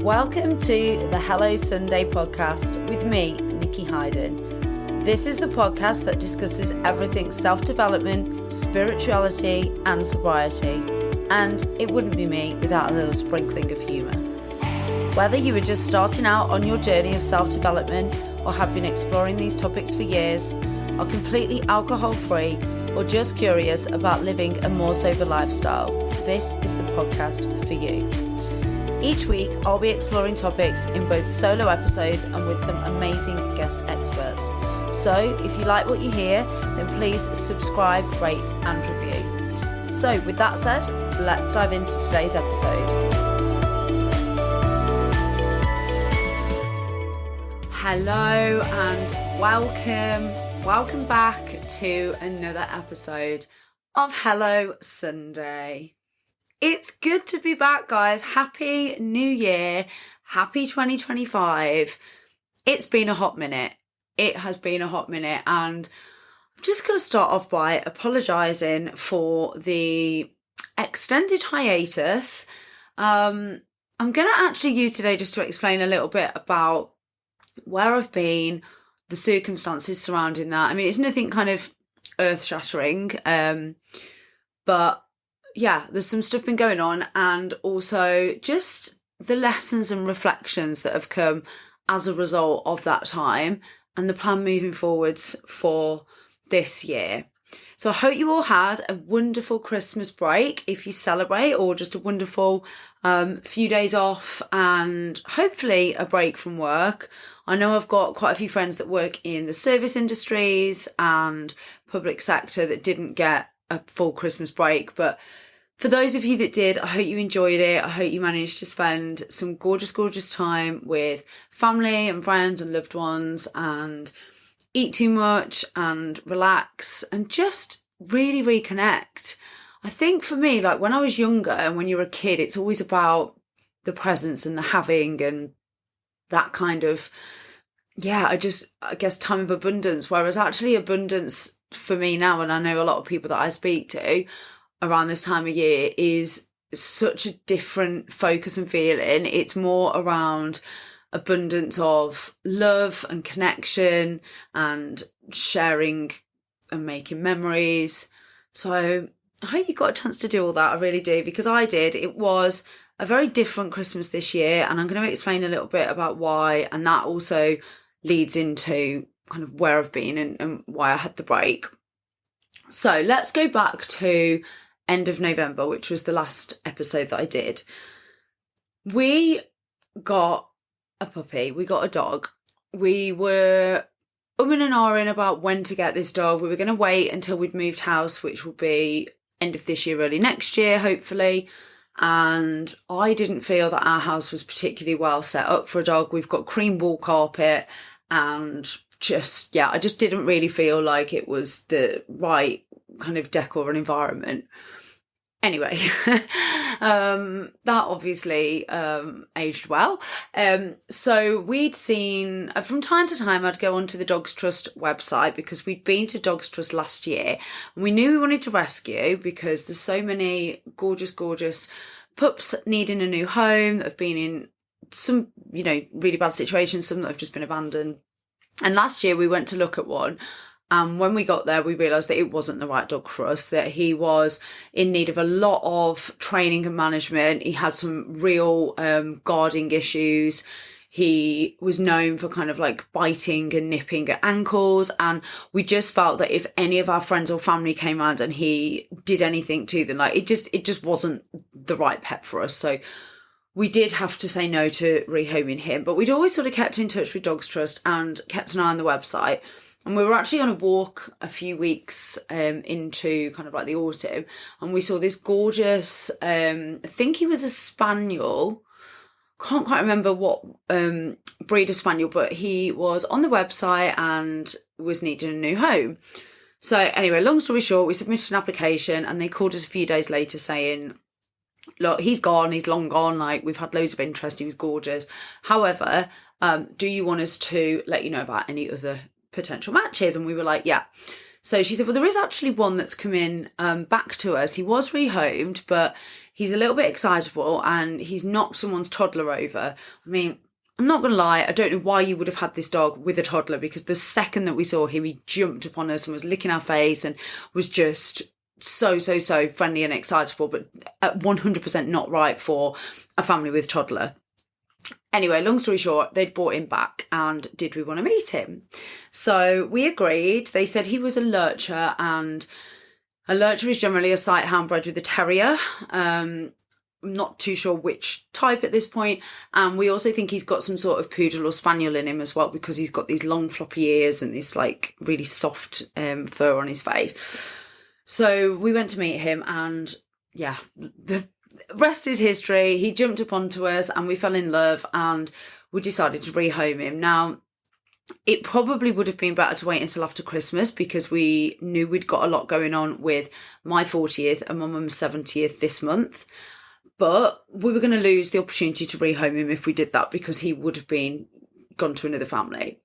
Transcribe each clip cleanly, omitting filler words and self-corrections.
Welcome to the Hello Sunday podcast with me, Nikki Hayden. This is the podcast that discusses everything self-development, spirituality and sobriety, and it wouldn't be me without a little sprinkling of humour. Whether you are just starting out on your journey of self-development or have been exploring these topics for years, are completely alcohol-free or just curious about living a more sober lifestyle, this is the podcast for you. Each week, I'll be exploring topics in both solo episodes and with some amazing guest experts. So if you like what you hear, then please subscribe, rate and review. So with that said, let's dive into today's episode. Hello and welcome back to another episode of Hello Sunday. It's good to be back, guys. Happy New Year. Happy 2025. It's been a hot minute. It has been a hot minute. And I'm just going to start off by apologising for the extended hiatus. I'm going to actually use today just to explain a little bit about where I've been, the circumstances surrounding that. I mean, it's nothing kind of earth-shattering, but yeah, there's some stuff been going on, and also just the lessons and reflections that have come as a result of that time and the plan moving forwards for this year. So I hope you all had a wonderful Christmas break if you celebrate, or just a wonderful few days off and hopefully a break from work. I know I've got quite a few friends that work in the service industries and public sector that didn't get a full Christmas break, but for those of you that did, I hope you enjoyed it. I hope you managed to spend some gorgeous time with family and friends and loved ones, and eat too much and relax and just really reconnect. I think for me, like when I was younger and when you're a kid, it's always about the presents and the having and that kind of, I guess time of abundance. Whereas actually abundance for me now, and I know a lot of people that I speak to around this time of year, is such a different focus and feeling. It's more around abundance of love and connection and sharing and making memories. So I hope you got a chance to do all that. I really do, because I did. It was a very different Christmas this year, and I'm going to explain a little bit about why, and that also leads into kind of where I've been and why I had the break. So let's go back to end of November, which was the last episode that I did. We got a puppy. We got a dog. We were and ahhing about when to get this dog. We were going to wait until we'd moved house, which will be end of this year, early next year, hopefully. And I didn't feel that our house was particularly well set up for a dog. We've got cream wool carpet, and I just didn't really feel like it was the right kind of decor and environment. Anyway, that obviously aged well. So we'd seen, from time to time, I'd go onto the Dogs Trust website because we'd been to Dogs Trust last year. And we knew we wanted to rescue because there's so many gorgeous pups needing a new home that have been in some, really bad situations, some that have just been abandoned. And last year we went to look at one. And when we got there, we realised that it wasn't the right dog for us, that he was in need of a lot of training and management. He had some real guarding issues. He was known for kind of like biting and nipping at ankles. And we just felt that if any of our friends or family came around and he did anything to them, like it just wasn't the right pet for us. So we did have to say no to rehoming him. But we'd always sort of kept in touch with Dogs Trust and kept an eye on the website. And we were actually on a walk a few weeks into kind of like the autumn, and we saw this gorgeous, I think he was a spaniel. Can't quite remember what breed of spaniel, but he was on the website and was needing a new home. So anyway, long story short, we submitted an application and they called us a few days later saying, look, he's gone, he's long gone, like we've had loads of interest, he was gorgeous. However, do you want us to let you know about any other potential matches? And we were like, yeah. So she said, well, there is actually one that's come in back to us. He was rehomed, but he's a little bit excitable and he's knocked someone's toddler over. I mean, I'm not going to lie, I don't know why you would have had this dog with a toddler, because the second that we saw him, he jumped upon us and was licking our face and was just so friendly and excitable, but 100% not right for a family with toddler. Anyway, long story short, they'd brought him back and did we want to meet him? So we agreed. They said he was a lurcher, and a lurcher is generally a sight hound bred with a terrier. I'm not too sure which type at this point. And we also think he's got some sort of poodle or spaniel in him as well, because he's got these long floppy ears and this like really soft fur on his face. So we went to meet him, and yeah, the rest is history. He jumped up onto us and we fell in love, and we decided to rehome him. Now, it probably would have been better to wait until after Christmas, because we knew we'd got a lot going on with my 40th and my mum's 70th this month. But we were going to lose the opportunity to rehome him if we did that, because he would have been gone to another family.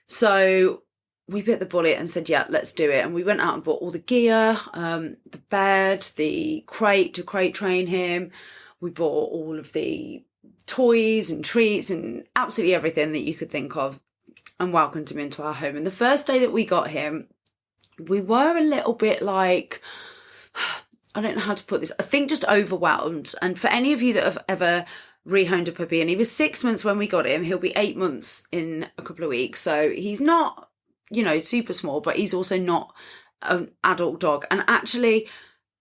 So we bit the bullet and said, yeah, let's do it. And we went out and bought all the gear, the bed, the crate to crate train him. We bought all of the toys and treats and absolutely everything that you could think of, and welcomed him into our home. And the first day that we got him, we were a little bit like, I don't know how to put this, I think just overwhelmed. And for any of you that have ever rehomed a puppy, and he was 6 months when we got him, he'll be 8 months in a couple of weeks. So he's not, super small, but he's also not an adult dog. And actually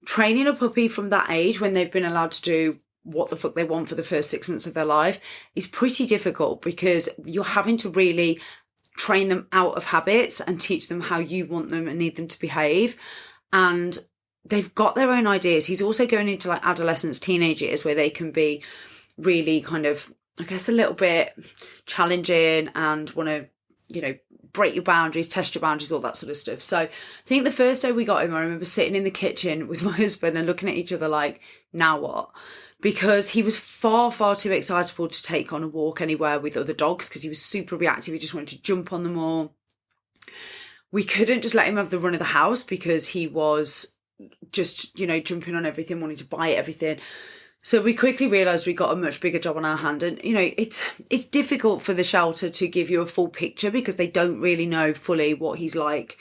training a puppy from that age, when they've been allowed to do what the fuck they want for the first 6 months of their life, is pretty difficult, because you're having to really train them out of habits and teach them how you want them and need them to behave. And they've got their own ideas. He's also going into like adolescence, teenage years, where they can be really kind of, I guess, a little bit challenging and want to, break your boundaries, test your boundaries, all that sort of stuff. So I think the first day we got him, I remember sitting in the kitchen with my husband and looking at each other like, now what? Because he was far too excitable to take on a walk anywhere with other dogs, because he was super reactive. He just wanted to jump on them all. We couldn't just let him have the run of the house, because he was just, jumping on everything, wanting to bite everything. So we quickly realised we got a much bigger job on our hand. And, it's difficult for the shelter to give you a full picture, because they don't really know fully what he's like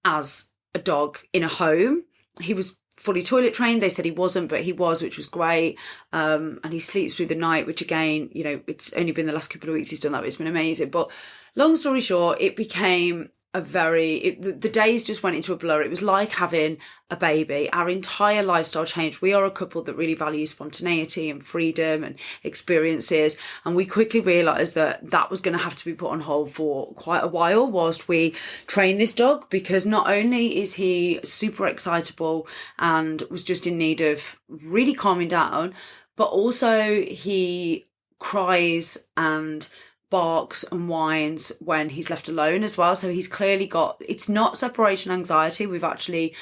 as a dog in a home. He was fully toilet trained. They said he wasn't, but he was, which was great. And he sleeps through the night, which again, it's only been the last couple of weeks he's done that, but it's been amazing. But long story short, it became the days just went into a blur. It was like having a baby. Our entire lifestyle changed. We are a couple that really value spontaneity and freedom and experiences. And we quickly realised that was going to have to be put on hold for quite a while whilst we train this dog, because not only is he super excitable and was just in need of really calming down, but also he cries and barks and whines when he's left alone as well. So he's clearly got, it's not separation anxiety. We've actually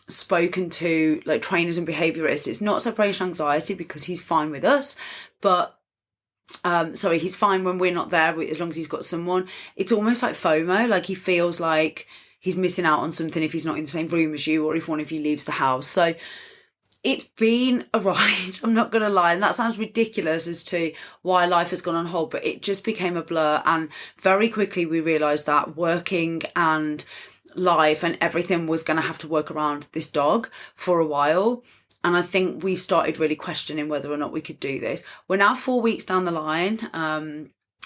spoken to like trainers and behaviourists. It's not separation anxiety, because he's fine with us, but he's fine when we're not there, as long as he's got someone. It's almost like FOMO, like he feels like he's missing out on something if he's not in the same room as you, or if one of you leaves the house. So it's been a ride, I'm not going to lie. And that sounds ridiculous as to why life has gone on hold, but it just became a blur. And very quickly we realised that working and life and everything was going to have to work around this dog for a while. And I think we started really questioning whether or not we could do this. We're now 4 weeks down the line,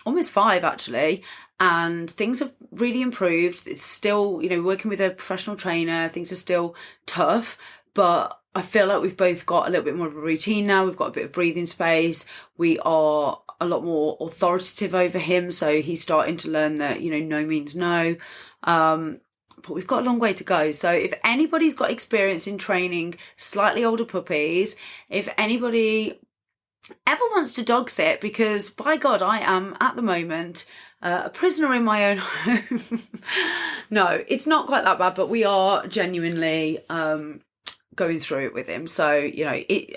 almost 5 actually, and things have really improved. It's still, working with a professional trainer, things are still tough, but I feel like we've both got a little bit more of a routine now. We've got a bit of breathing space. We are a lot more authoritative over him. So he's starting to learn that, no means no. But we've got a long way to go. So if anybody's got experience in training slightly older puppies, if anybody ever wants to dog sit, because by God, I am at the moment a prisoner in my own home. No, it's not quite that bad, but we are genuinely going through it with him. So,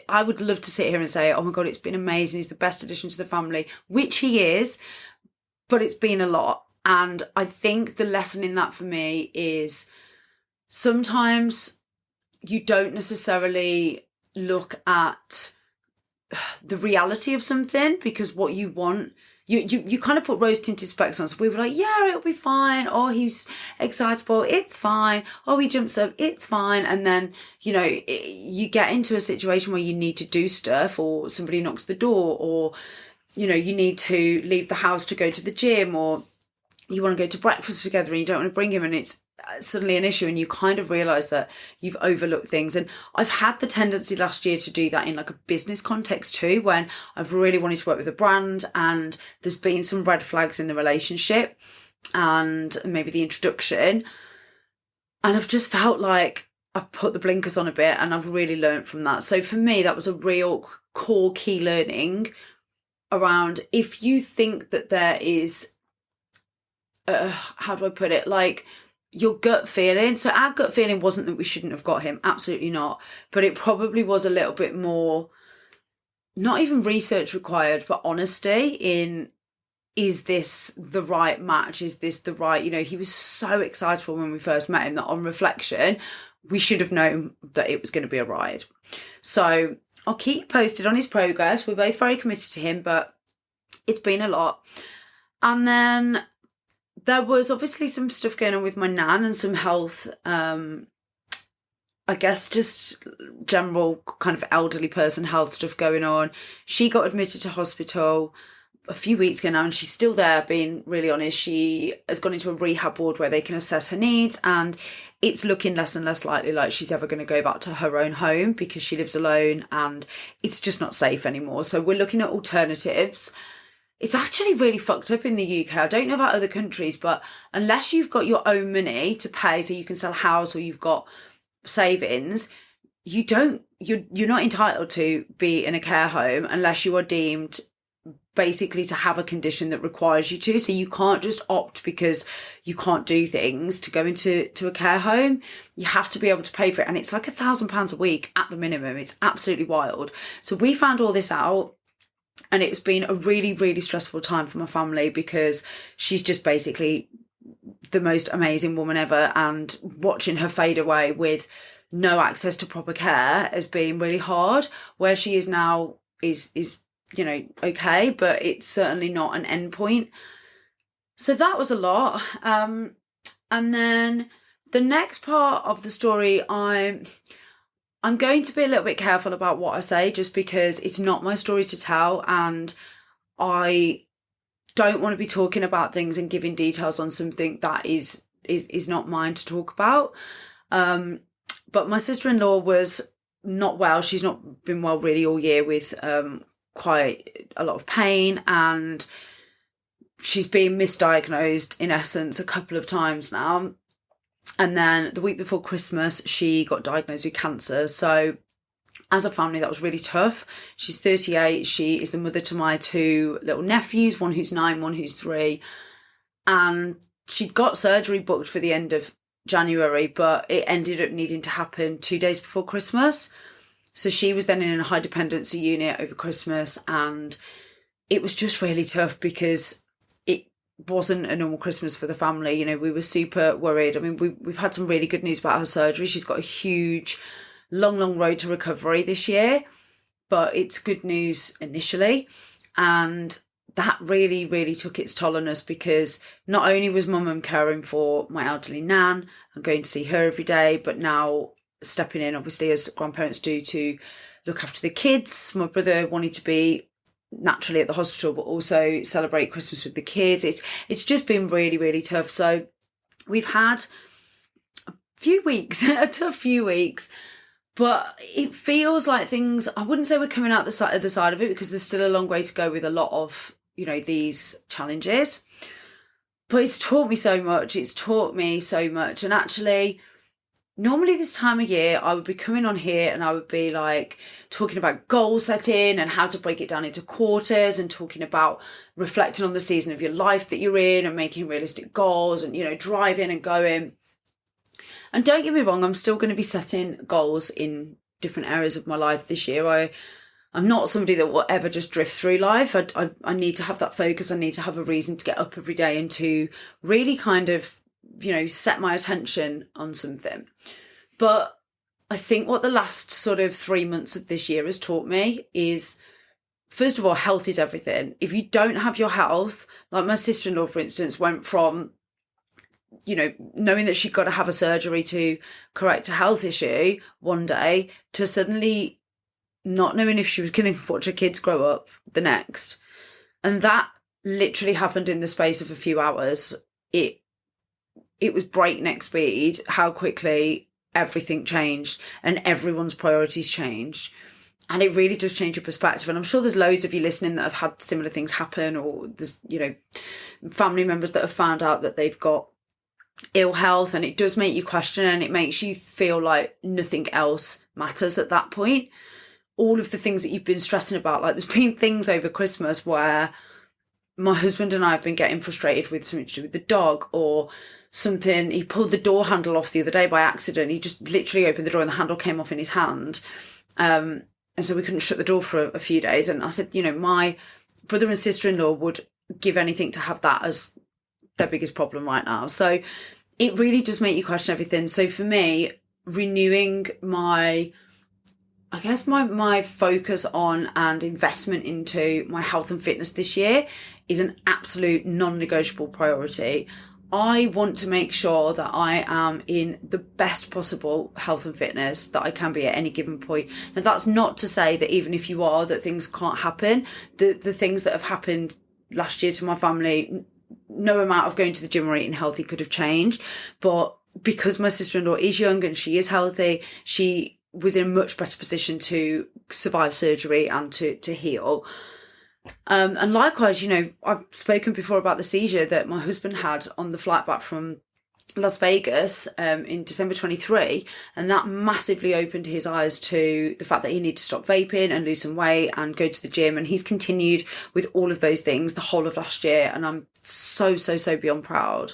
I would love to sit here and say, oh my God, it's been amazing. He's the best addition to the family, which he is, but it's been a lot. And I think the lesson in that for me is sometimes you don't necessarily look at the reality of something, because what you want, you kind of put rose tinted specs on. So we were like, yeah, it'll be fine. Oh, he's excitable, it's fine. Oh, he jumps up, it's fine. And then, you get into a situation where you need to do stuff, or somebody knocks the door, or, you need to leave the house to go to the gym, or you want to go to breakfast together and you don't want to bring him, and it's suddenly an issue, and you kind of realise that you've overlooked things. And I've had the tendency last year to do that in like a business context too, when I've really wanted to work with a brand and there's been some red flags in the relationship and maybe the introduction, and I've just felt like I've put the blinkers on a bit, and I've really learned from that. So for me, that was a real core key learning around, if you think that there is how do I put it, like your gut feeling. So our gut feeling wasn't that we shouldn't have got him, absolutely not, but it probably was a little bit more, not even research required, but honesty in, is this the right match? Is this the right, he was so excitable when we first met him that on reflection, we should have known that it was going to be a ride. So I'll keep you posted on his progress. We're both very committed to him, but it's been a lot. And then there was obviously some stuff going on with my nan and some health, I guess just general kind of elderly person health stuff going on. She got admitted to hospital a few weeks ago now, and she's still there, being really honest. She has gone into a rehab ward where they can assess her needs, and it's looking less and less likely like she's ever going to go back to her own home, because she lives alone and it's just not safe anymore. So we're looking at alternatives. It's actually really fucked up in the UK. I don't know about other countries, but unless you've got your own money to pay so you can sell a house, or you've got savings, you're not entitled to be in a care home unless you are deemed basically to have a condition that requires you to. So you can't just opt because you can't do things to go into a care home. You have to be able to pay for it. And it's like £1,000 a week at the minimum. It's absolutely wild. So we found all this out. And it's been a really, really stressful time for my family, because she's just basically the most amazing woman ever. And watching her fade away with no access to proper care has been really hard. Where she is now is okay, but it's certainly not an end point. So that was a lot. And then the next part of the story, I'm going to be a little bit careful about what I say, just because it's not my story to tell, and I don't want to be talking about things and giving details on something that is not mine to talk about. But my sister-in-law was not well. She's not been well really all year, with quite a lot of pain, and she's been misdiagnosed in essence a couple of times now. And then the week before Christmas, she got diagnosed with cancer. So as a family, that was really tough. She's 38. She is the mother to my 2 little nephews, one who's 9, one who's 3. And she'd got surgery booked for the end of January, but it ended up needing to happen 2 days before Christmas. So she was then in a high dependency unit over Christmas, and it was just really tough because wasn't a normal Christmas for the family. We were super worried. I mean, we've had some really good news about her surgery. She's got a huge, long road to recovery this year, but it's good news initially. And that really, really took its toll on us, because not only was my mum caring for my elderly nan and going to see her every day, but now stepping in, obviously, as grandparents do, to look after the kids. My brother wanted to be naturally at the hospital, but also celebrate Christmas with the kids. It's just been really, really tough. So we've had a tough few weeks, but it feels like things, I wouldn't say we're coming out the other side of it, because there's still a long way to go with a lot of, these challenges. But it's taught me so much. And actually, normally this time of year, I would be coming on here and I would be like talking about goal setting and how to break it down into quarters, and talking about reflecting on the season of your life that you're in and making realistic goals, and, driving and going. And don't get me wrong, I'm still going to be setting goals in different areas of my life this year. I'm not somebody that will ever just drift through life. I need to have that focus. I need to have a reason to get up every day and to really kind of set my attention on something. But I think what the last sort of 3 months of this year has taught me is, first of all, health is everything. If you don't have your health, like my sister-in-law, for instance, went from, knowing that she'd got to have a surgery to correct a health issue one day to suddenly not knowing if she was going to watch her kids grow up the next. And that literally happened in the space of a few hours. It was breakneck speed, how quickly everything changed and everyone's priorities changed. And it really does change your perspective. And I'm sure there's loads of you listening that have had similar things happen, or there's, family members that have found out that they've got ill health, and it does make you question, and it makes you feel like nothing else matters at that point. All of the things that you've been stressing about, like there's been things over Christmas where my husband and I have been getting frustrated with something to do with the dog or something. He pulled the door handle off the other day by accident. He just literally opened the door and the handle came off in his hand. And so we couldn't shut the door for a few days. And I said, my brother and sister-in-law would give anything to have that as their biggest problem right now. So it really does make you question everything. So for me, renewing my focus on and investment into my health and fitness this year is an absolute non-negotiable priority. I want to make sure that I am in the best possible health and fitness that I can be at any given point. Now, that's not to say that even if you are, that things can't happen. The things that have happened last year to my family, no amount of going to the gym or eating healthy could have changed. But because my sister-in-law is young and she is healthy, she was in a much better position to survive surgery and to heal. And likewise, I've spoken before about the seizure that my husband had on the flight back from Las Vegas in December 23, and that massively opened his eyes to the fact that he needed to stop vaping and lose some weight and go to the gym, and he's continued with all of those things the whole of last year, and I'm so beyond proud.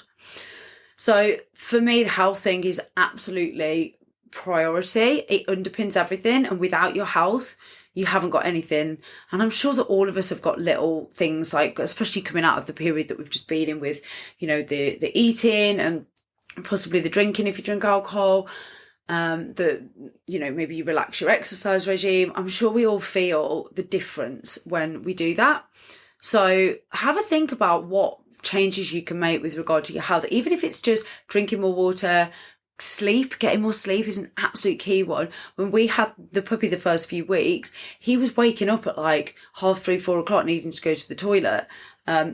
So for me, the health thing is absolutely priority. It underpins everything, and without your health you haven't got anything. And I'm sure that all of us have got little things, like especially coming out of the period that we've just been in with the eating and possibly the drinking if you drink alcohol, maybe you relax your exercise regime. I'm sure we all feel the difference when we do that. So have a think about what changes you can make with regard to your health, even if it's just drinking more water. Sleep, getting more sleep is an absolute key one. When we had the puppy the first few weeks, he was waking up at like 3:30, 4 o'clock needing to go to the toilet.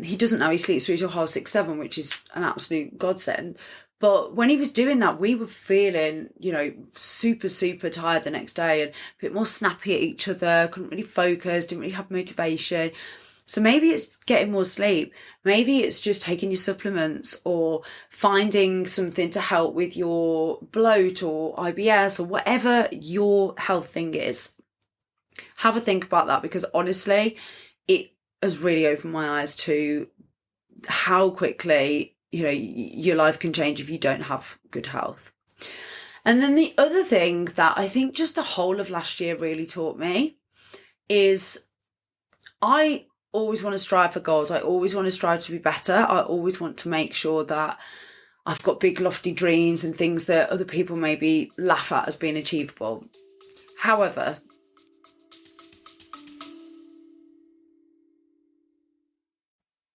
He doesn't now, he sleeps through till 6:30, 7, which is an absolute godsend. But when he was doing that, we were feeling, super tired the next day and a bit more snappy at each other, couldn't really focus, didn't really have motivation. So maybe it's getting more sleep. Maybe it's just taking your supplements or finding something to help with your bloat or IBS or whatever your health thing is. Have a think about that, because honestly, it has really opened my eyes to how quickly, your life can change if you don't have good health. And then the other thing that I think just the whole of last year really taught me is I always want to strive for goals. I always want to strive to be better. I always want to make sure that I've got big lofty dreams and things that other people maybe laugh at as being achievable. However,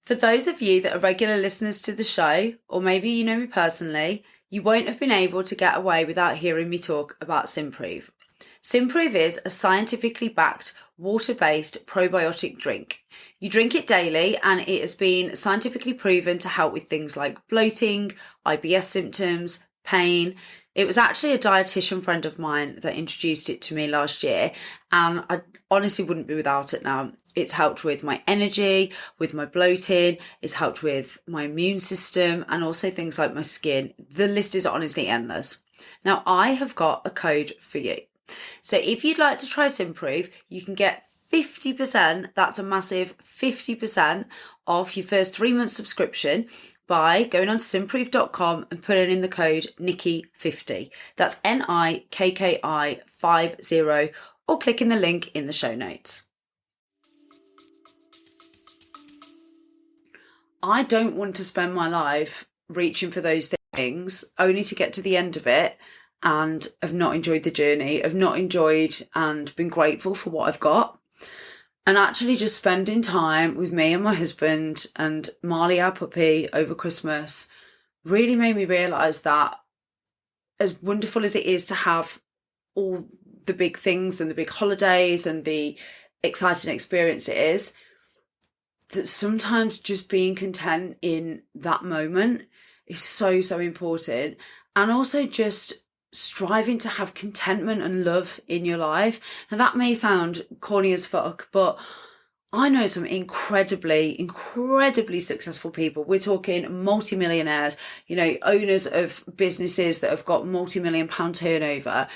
for those of you that are regular listeners to the show, or maybe you know me personally, you won't have been able to get away without hearing me talk about Simprove. Simprove is a scientifically backed, water-based probiotic drink. You drink it daily and it has been scientifically proven to help with things like bloating, IBS symptoms, pain. It was actually a dietitian friend of mine that introduced it to me last year, and I honestly wouldn't be without it now. It's helped with my energy, with my bloating, it's helped with my immune system, and also things like my skin. The list is honestly endless. Now, I have got a code for you. So if you'd like to try Simprove, you can get 50%, that's a massive 50% off your first 3 month subscription by going on to simprove.com and putting in the code Nikki50. That's NIKKI50, or clicking the link in the show notes. I don't want to spend my life reaching for those things things only to get to the end of it and have not enjoyed the journey, have not enjoyed and been grateful for what I've got. And actually just spending time with me and my husband and Marley, our puppy, over Christmas really made me realise that as wonderful as it is to have all the big things and the big holidays and the exciting experience it is, that sometimes just being content in that moment is so, so important. And also just striving to have contentment and love in your life. Now that may sound corny as fuck, but I know some incredibly successful people. We're talking multi-millionaires, owners of businesses that have got multi-million-pound turnover.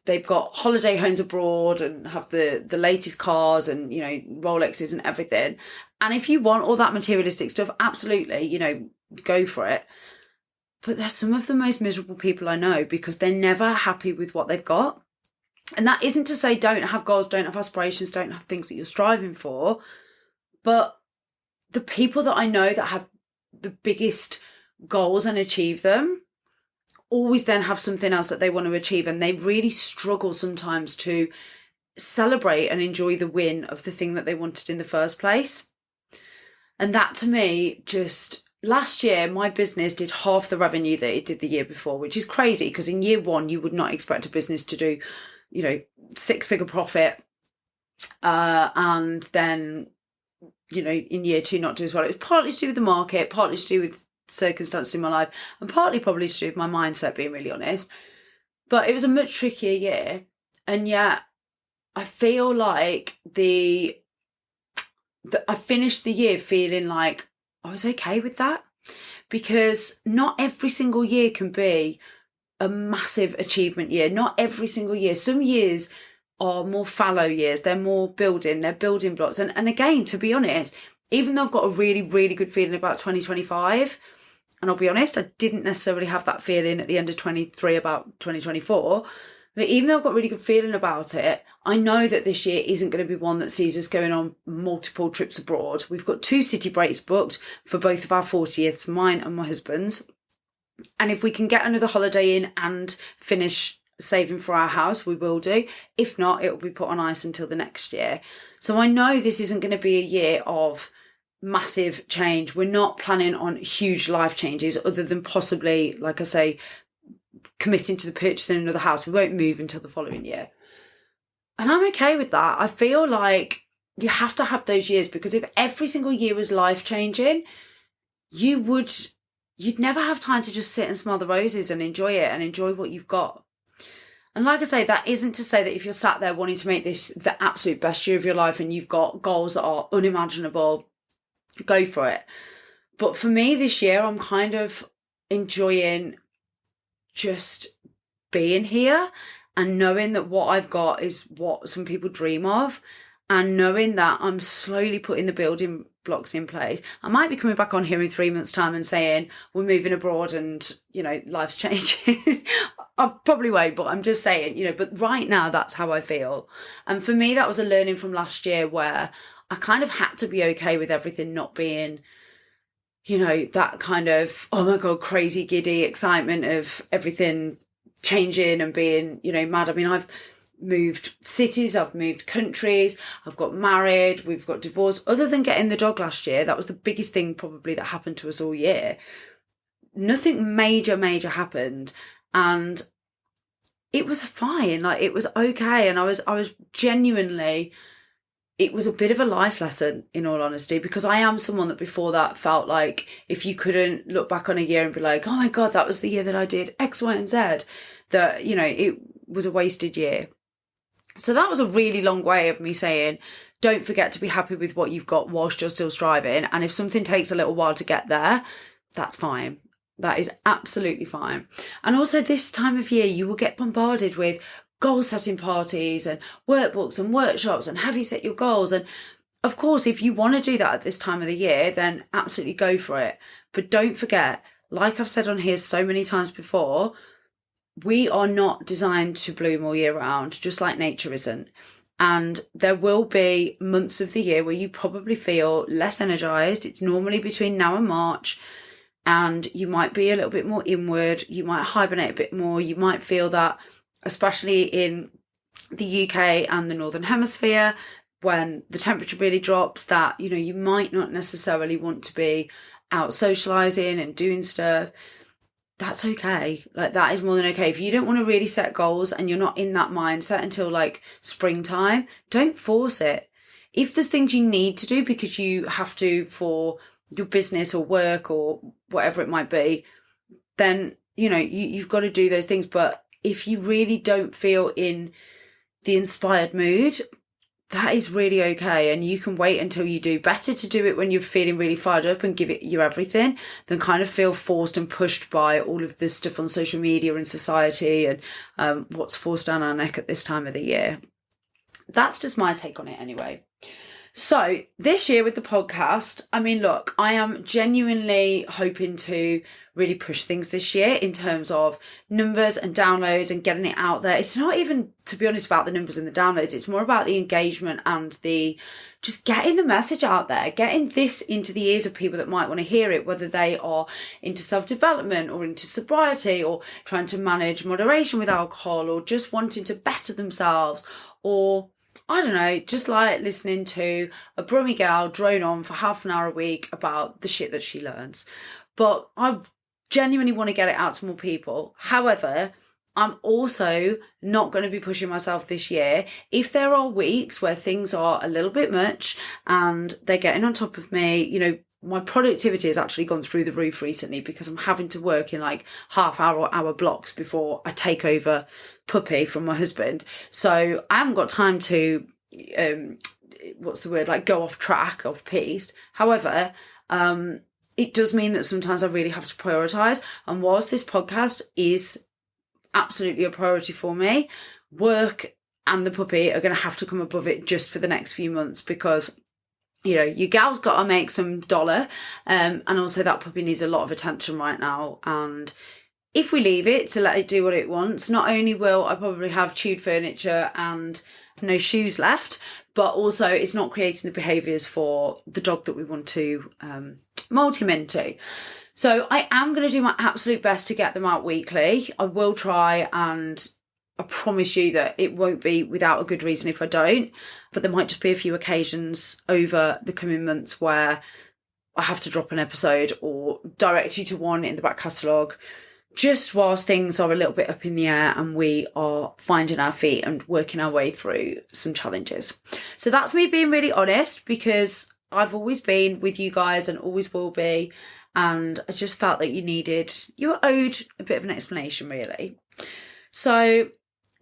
They've got holiday homes abroad and have the latest cars and, Rolexes and everything. And if you want all that materialistic stuff, absolutely, go for it. But they're some of the most miserable people I know because they're never happy with what they've got. And that isn't to say don't have goals, don't have aspirations, don't have things that you're striving for. But the people that I know that have the biggest goals and achieve them always then have something else that they want to achieve. And they really struggle sometimes to celebrate and enjoy the win of the thing that they wanted in the first place. And that to me, just last year, my business did half the revenue that it did the year before, which is crazy because in year one, you would not expect a business to do, 6-figure profit. And then, in year two, not do as well. It was partly to do with the market, partly to do with circumstances in my life, and partly probably to do with my mindset, being really honest. But it was a much trickier year. And yet I feel like I finished the year feeling like I was okay with that, because not every single year can be a massive achievement year. Not every single year. Some years are more fallow years. They're more they're building blocks. And again, to be honest, even though I've got a really, really good feeling about 2025, and I'll be honest, I didn't necessarily have that feeling at the end of 23 about 2024, but even though I've got a really good feeling about it, I know that this year isn't going to be one that sees us going on multiple trips abroad. We've got 2 city breaks booked for both of our 40ths, mine and my husband's. And if we can get another holiday in and finish saving for our house, we will do. If not, it will be put on ice until the next year. So I know this isn't going to be a year of massive change. We're not planning on huge life changes other than possibly, like I say, committing to the purchasing another house. We won't move until the following year. And I'm okay with that. I feel like you have to have those years, because if every single year was life changing, you'd never have time to just sit and smell the roses and enjoy it and enjoy what you've got. And like I say, that isn't to say that if you're sat there wanting to make this the absolute best year of your life and you've got goals that are unimaginable, go for it. But for me this year, I'm kind of enjoying just being here and knowing that what I've got is what some people dream of, and knowing that I'm slowly putting the building blocks in place. I might be coming back on here in 3 months' time and saying we're moving abroad and, life's changing. I probably won't, but I'm just saying, but right now that's how I feel. And for me, that was a learning from last year where I kind of had to be okay with everything not being, that kind of, oh my God, crazy, giddy excitement of everything changing and being, mad. I mean, I've moved cities, I've moved countries, I've got married, we've got divorced. Other than getting the dog last year, that was the biggest thing probably that happened to us all year. Nothing major happened, and it was fine. Like, it was okay. And I was genuinely, it was a bit of a life lesson, in all honesty, because I am someone that before that felt like if you couldn't look back on a year and be like, oh my God, that was the year that I did X, Y, and Z, that, it was a wasted year. So that was a really long way of me saying, don't forget to be happy with what you've got whilst you're still striving. And if something takes a little while to get there, that's fine. That is absolutely fine. And also this time of year, you will get bombarded with goal setting parties and workbooks and workshops and have you set your goals. And of course, if you want to do that at this time of the year, then absolutely go for it. But don't forget, like I've said on here so many times before, we are not designed to bloom all year round, just like nature isn't. And there will be months of the year where you probably feel less energized. It's normally between now and March. and you might be a little bit more inward, you might hibernate a bit more, you might feel that, especially in the UK and the Northern Hemisphere, when the temperature really drops, that, you know, you might not necessarily want to be out socializing and doing stuff. That's okay. Like, that is more than okay. If you don't want to really set goals and you're not in that mindset until like springtime, don't force it. If there's things you need to do because you have to for your business or work or whatever it might be, then, you know, you've got to do those things. But if you really don't feel in the inspired mood, that is really okay, and you can wait until you do. Better to do it when you're feeling really fired up and give it your everything than kind of feel forced and pushed by all of this stuff on social media and society and what's forced down our neck at this time of the year. That's just my take on it anyway. So this year with the podcast, I mean, look, I am genuinely hoping to really push things this year in terms of numbers and downloads and getting it out there. It's not even, to be honest, about the numbers and the downloads. It's more about the engagement and the just getting the message out there, getting this into the ears of people that might want to hear it, whether they are into self-development or into sobriety or trying to manage moderation with alcohol or just wanting to better themselves, or I don't know, just like listening to a brummy gal drone on for half an hour a week about the shit that she learns. But I genuinely want to get it out to more people. However, I'm also not going to be pushing myself this year. If there are weeks where things are a little bit much and they're getting on top of me, you know, my productivity has actually gone through the roof recently because I'm having to work in like half hour or hour blocks before I take over puppy from my husband. So I haven't got time to, go off track, off piste. However, it does mean that sometimes I really have to prioritise. And whilst this podcast is absolutely a priority for me, work and the puppy are going to have to come above it just for the next few months because, you know, your gal's got to make some dollar, and also that puppy needs a lot of attention right now. And if we leave it to let it do what it wants, not only will I probably have chewed furniture and no shoes left, but also it's not creating the behaviours for the dog that we want to mould him into. So I am going to do my absolute best to get them out weekly. I will try, and I promise you that it won't be without a good reason if I don't, but there might just be a few occasions over the coming months where I have to drop an episode or direct you to one in the back catalogue, just whilst things are a little bit up in the air and we are finding our feet and working our way through some challenges. So that's me being really honest, because I've always been with you guys and always will be, and I just felt that you were owed a bit of an explanation, really. So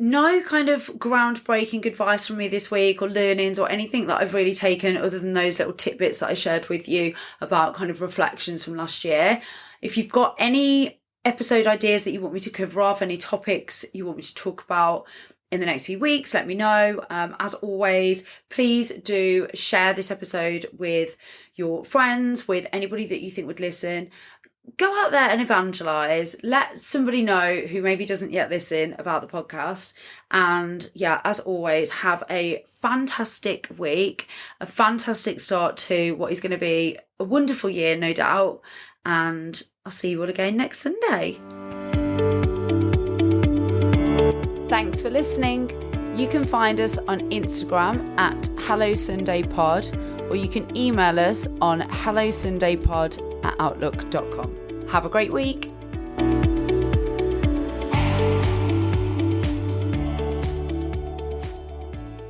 no kind of groundbreaking advice from me this week or learnings or anything that I've really taken other than those little tidbits that I shared with you about kind of reflections from last year. If you've got any episode ideas that you want me to cover off, any topics you want me to talk about in the next few weeks, let me know. As always, please do share this episode with your friends, with anybody that you think would listen. Go out there and evangelise. Let somebody know who maybe doesn't yet listen about the podcast. And yeah, as always, have a fantastic week, a fantastic start to what is going to be a wonderful year, no doubt. And I'll see you all again next Sunday. Thanks for listening. You can find us on Instagram at HelloSundayPod, or you can email us on hellosundaypod@outlook.com. Have a great week.